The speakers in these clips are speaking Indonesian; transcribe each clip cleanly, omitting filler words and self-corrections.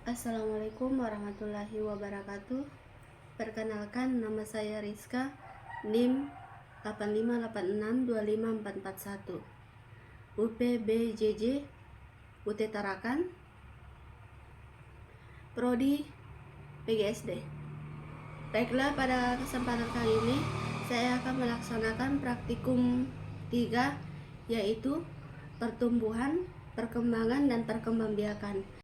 Assalamualaikum warahmatullahi wabarakatuh. Perkenalkan, nama saya Rizka, NIM 85862541, UPBJJ UT Tarakan, Prodi PGSD. Baiklah, pada kesempatan kali ini saya akan melaksanakan praktikum 3, yaitu pertumbuhan, perkembangan, dan perkembangbiakan.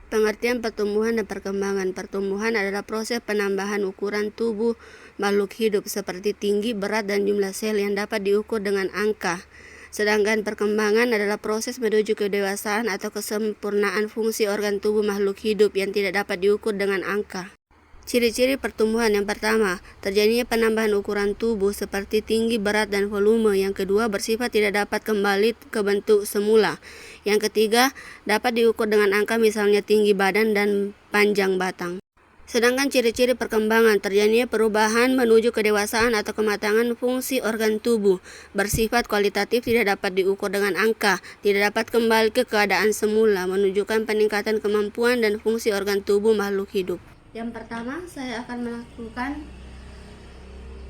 Pengertian pertumbuhan dan perkembangan. Pertumbuhan adalah proses penambahan ukuran tubuh makhluk hidup seperti tinggi, berat, dan jumlah sel yang dapat diukur dengan angka. Sedangkan perkembangan adalah proses menuju kedewasaan atau kesempurnaan fungsi organ tubuh makhluk hidup yang tidak dapat diukur dengan angka. Ciri-ciri pertumbuhan: yang pertama, terjadinya penambahan ukuran tubuh seperti tinggi, berat, dan volume. Yang kedua, bersifat tidak dapat kembali ke bentuk semula. Yang ketiga, dapat diukur dengan angka, misalnya tinggi badan dan panjang batang. Sedangkan ciri-ciri perkembangan: terjadinya perubahan menuju kedewasaan atau kematangan fungsi organ tubuh, bersifat kualitatif, tidak dapat diukur dengan angka, tidak dapat kembali ke keadaan semula, menunjukkan peningkatan kemampuan dan fungsi organ tubuh makhluk hidup. Yang pertama, saya akan melakukan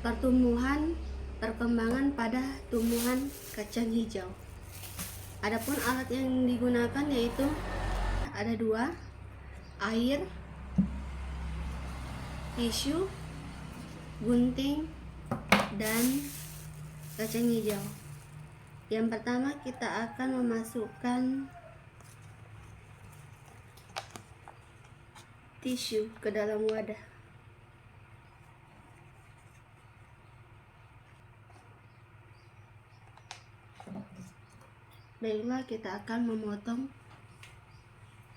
pertumbuhan perkembangan pada tumbuhan kacang hijau. Adapun alat yang digunakan yaitu ada 2, air, tisu, gunting, dan kacang hijau. Yang pertama, kita akan memasukkan tisu ke dalam wadah. Baiklah, kita akan memotong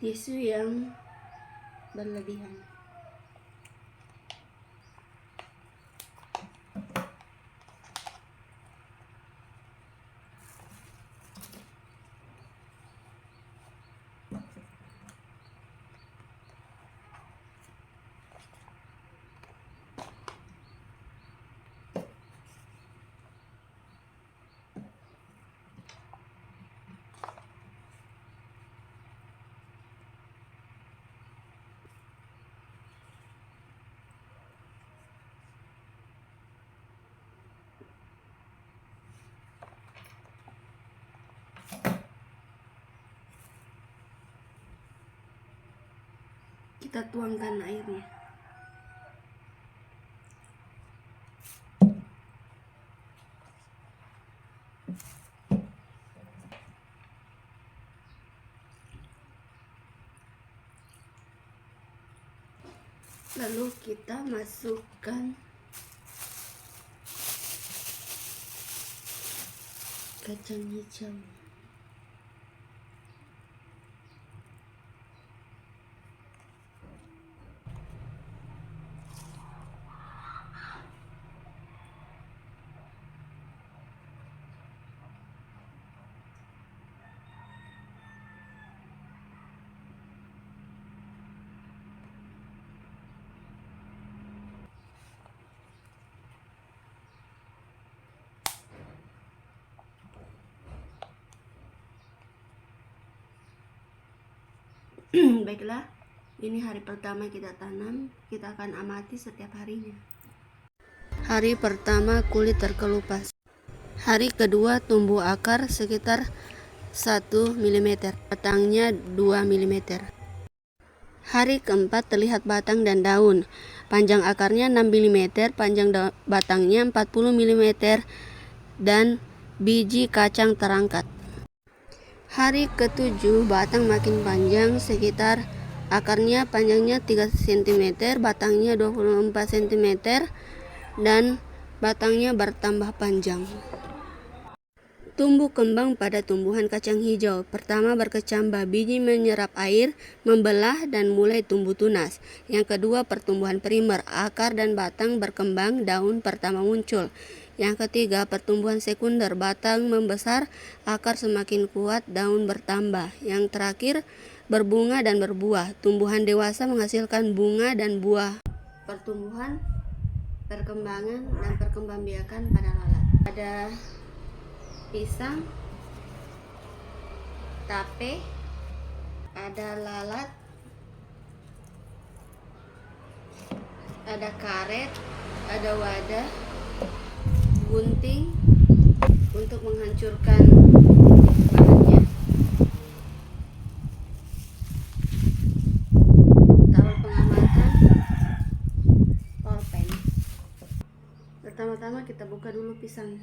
tisu yang berlebihan. Kita tuangkan airnya. Lalu kita masukkan kacang hijau. Baiklah, ini hari pertama kita tanam. Kita akan amati setiap harinya. Hari pertama kulit terkelupas. Hari kedua tumbuh akar sekitar 1 mm, batangnya 2 mm. Hari keempat terlihat batang dan daun. Panjang akarnya 6 mm, panjang batangnya 40 mm, dan biji kacang terangkat. Hari ketujuh batang makin panjang, sekitar akarnya panjangnya 3 cm, batangnya 24 cm, dan batangnya bertambah panjang. Tumbuh kembang pada tumbuhan kacang hijau. Pertama, berkecambah, biji menyerap air, membelah, dan mulai tumbuh tunas. Yang kedua, pertumbuhan primer, akar dan batang berkembang, daun pertama muncul. Yang ketiga, pertumbuhan sekunder, batang membesar, akar semakin kuat, daun bertambah. Yang terakhir, berbunga dan berbuah. Tumbuhan dewasa menghasilkan bunga dan buah. Pertumbuhan, perkembangan, dan perkembangbiakan pada lalat. Ada pisang, tape, ada lalat, ada karet, ada wadah, gunting untuk menghancurkan bahannya, tawar pengamatan, pulpen. Pertama-tama kita buka dulu pisangnya.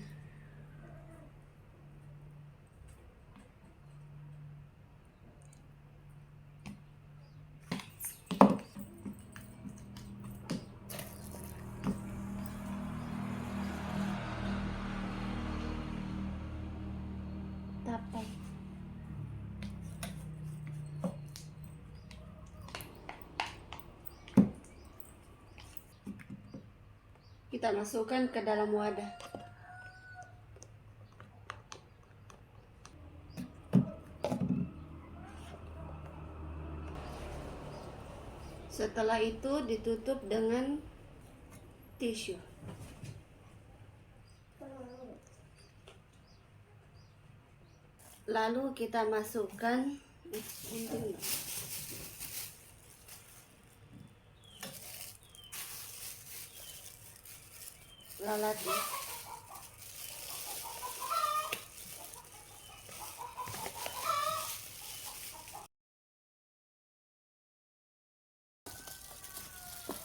Tapai. Kita masukkan ke dalam wadah. Setelah itu ditutup dengan tisu. Lalu kita masukkan lalatnya.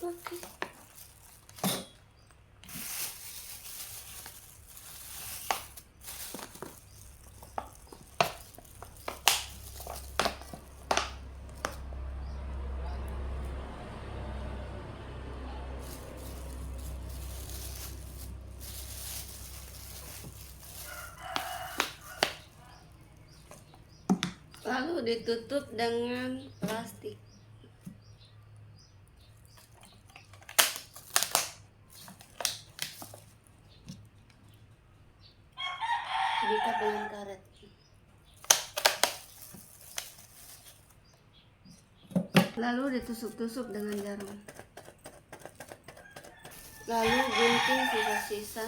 Oke. Lalu ditutup dengan plastik. Diikat dengan karet. Lalu ditusuk-tusuk dengan jarum. Lalu gunting sisa-sisa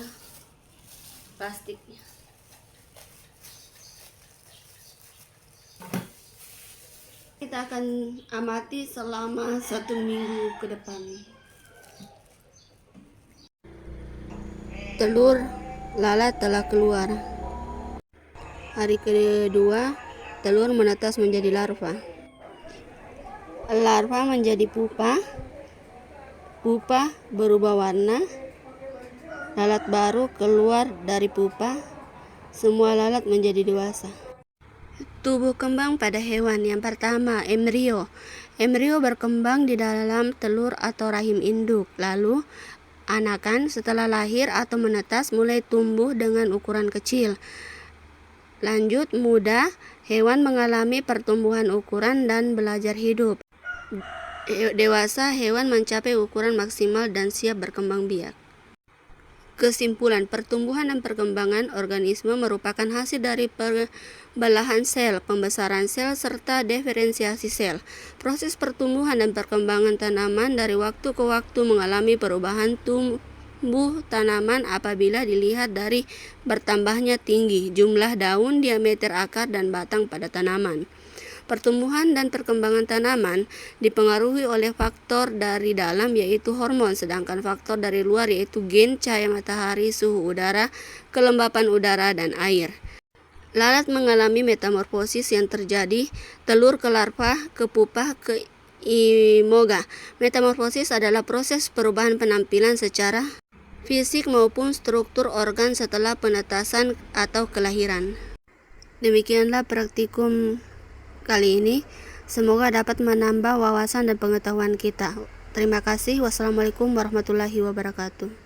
plastiknya. Kita akan amati selama 1 minggu ke depan. Telur lalat telah keluar. Hari kedua, telur menetas menjadi larva. Larva menjadi pupa. Pupa berubah warna. Lalat baru keluar dari pupa. Semua lalat menjadi dewasa. Tubuh kembang pada hewan. Yang pertama, embrio. Embrio berkembang di dalam telur atau rahim induk. Lalu, anakan setelah lahir atau menetas mulai tumbuh dengan ukuran kecil. Lanjut, muda. Hewan mengalami pertumbuhan ukuran dan belajar hidup. Dewasa, hewan mencapai ukuran maksimal dan siap berkembang biak. Kesimpulan, pertumbuhan dan perkembangan organisme merupakan hasil dari pembelahan sel, pembesaran sel, serta diferensiasi sel. Proses pertumbuhan dan perkembangan tanaman dari waktu ke waktu mengalami perubahan tumbuh tanaman apabila dilihat dari bertambahnya tinggi, jumlah daun, diameter akar, dan batang pada tanaman. Pertumbuhan dan perkembangan tanaman dipengaruhi oleh faktor dari dalam yaitu hormon, sedangkan faktor dari luar yaitu gen, cahaya matahari, suhu udara, kelembapan udara, dan air. Lalat mengalami metamorfosis yang terjadi telur ke larva, ke pupa, ke imoga. Metamorfosis adalah proses perubahan penampilan secara fisik maupun struktur organ setelah penetasan atau kelahiran. Demikianlah praktikum kali ini. Semoga dapat menambah wawasan dan pengetahuan kita. Terima kasih. Wassalamualaikum warahmatullahi wabarakatuh.